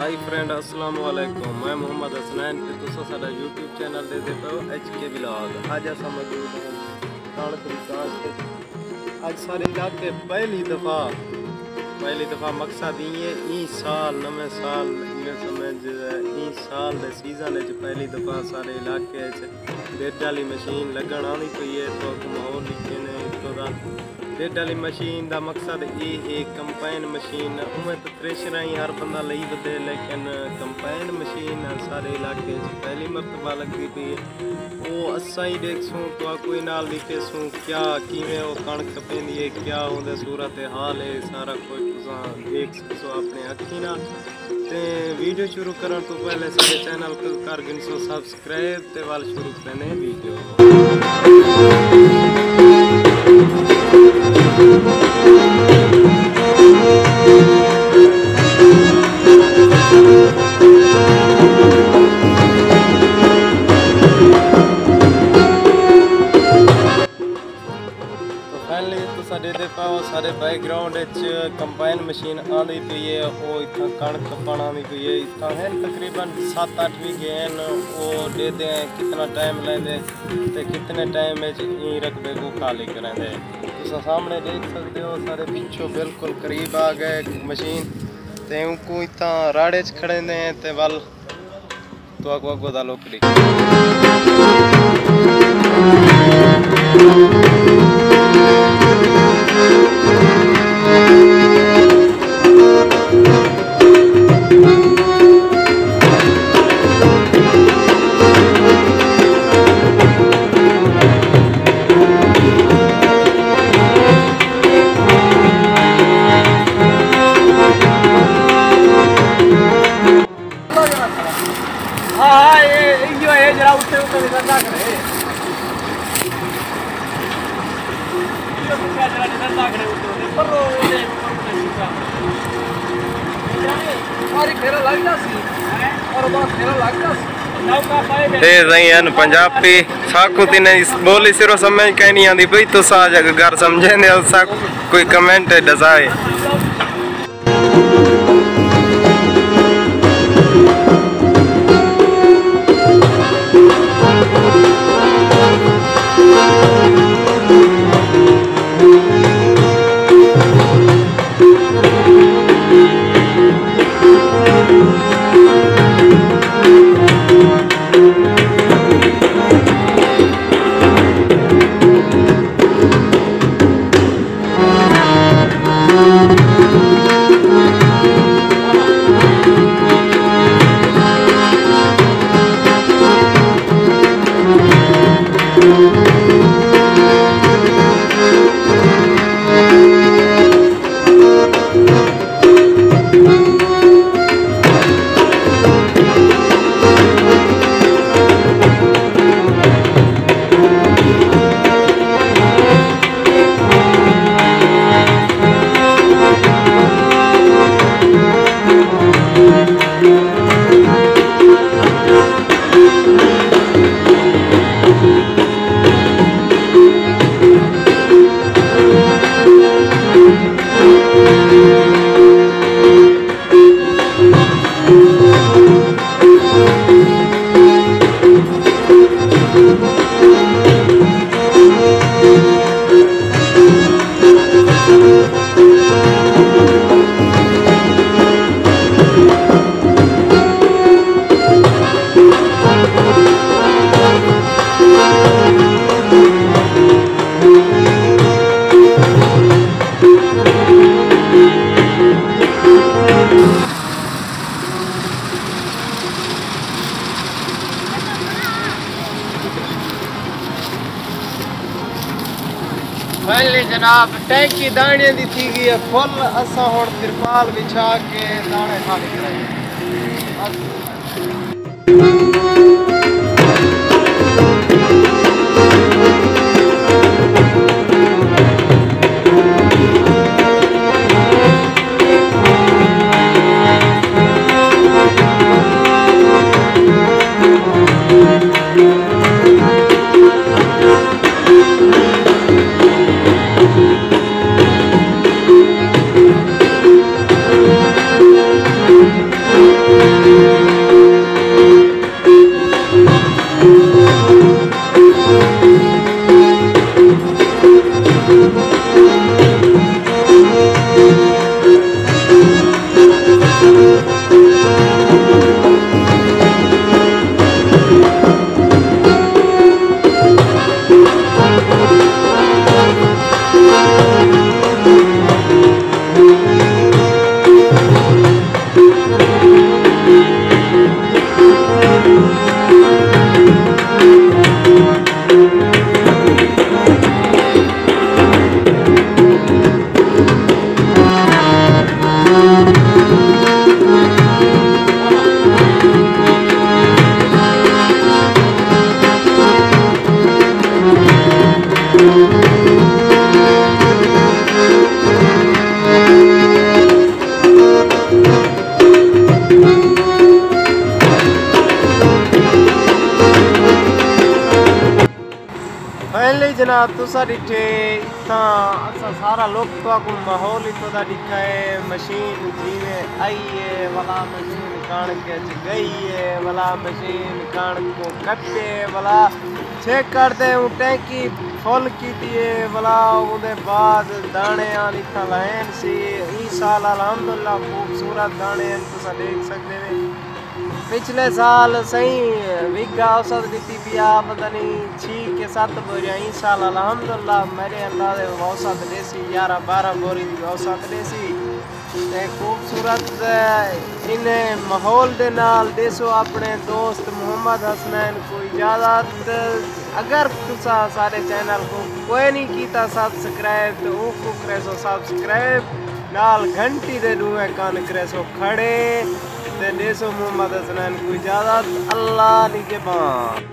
High friend अस्सलाम वालेकुम। मैं मोहम्मद हसनैन ते तुसा साडा यूट्यूब चैनल दे पे हो HK व्लॉग। आज असां मौजूद हैं कणक विकास ते आज सारे इलाके पहली दफ़ा मकसद ये ई साल नवे साल ये समझ ई साल दे सीजन पहली दफ़ा सारे इलाके डेढ़ वाली मशीन लगन आनी पई है तो माहौल लिखे ने तो डेढ़ वाली मशीन का मकसद ये एक कंपाइन मशीन उमें तो थ्रेशर ही हर बंदा लई बदे लेकिन कंपाइन मशीन सारे इलाके पहली मरतबा लगती पई है वो असा ही देखसूँ तो कोई नाल दिखेसूँ क्या किमें वो कणक पेंदी है क्या उनके सूरत हाल है सारा कुछ तुसा देख सको अपने अखी नाल। ते वीडियो शुरू करने तो पहले सारे चैनल को कर गिनसो सब्सक्राइब ते वाल शुरू करने वीडियो। सारे बैकग्राउंड कंबाइन मशीन आती पई है वो इतना कणक कपन आती पई है इतना है तकरीबन 7-8 वीघे हैं वो देते हैं कितना टाइम लेंदे ते कितने टाइम में रकबे को खाली करेंदे तुम सामने देख सकते हो। सारे पिछों बिल्कुल करीब आ गए मशीन ते उनको इतना राड़े च खड़े हैं ते वल तो अगो दा लोकड़ी पंजाबी साकू तीने बोली सिरो समझ कहीं नहीं आती भाई तो सा घर समझे कोई कमेंट दसाए। पहले जनाब टैंकी दाने दी थी गई है फुल असा हुण तिरपाल बिछा के दाने खाली कराए। जनाब तुसा डिठे इतना असा सारा लोग को माहौल इतो दा दिखा है। मशीन जिमें आई है वाला मशीन कणक गई है वाला मशीन कणक को कटे वाला चेक करते हूँ टैंकी फुल की दिए वाला उदे बाद दाने आनी था लाइन सी इस साल अल्हम्दुलिल्लाह खूबसूरत दाने तुसा देख सकते हैं। पिछले साल सही विगा औसत दी पिया पता नहीं 6 के 7 बोरियां इस साल अल्हम्दुलिल्लाह मेरे अंदाजे औसत देसी 11-12 बोरी की औसत देसी ते खूबसूरत इन माहौल दे नाल देसो अपने दोस्त मोहम्मद हसनैन को इजाजत। अगर तुसा सारे चैनल को कोई नहीं कीता सब्सक्राइब तो उसको करे सो सब्सक्राइब नाल घंटी दे दूए कान करे सो खड़े ते देसो मोहम्मद हसनैन को इजाजत। अल्लाह निगहबान।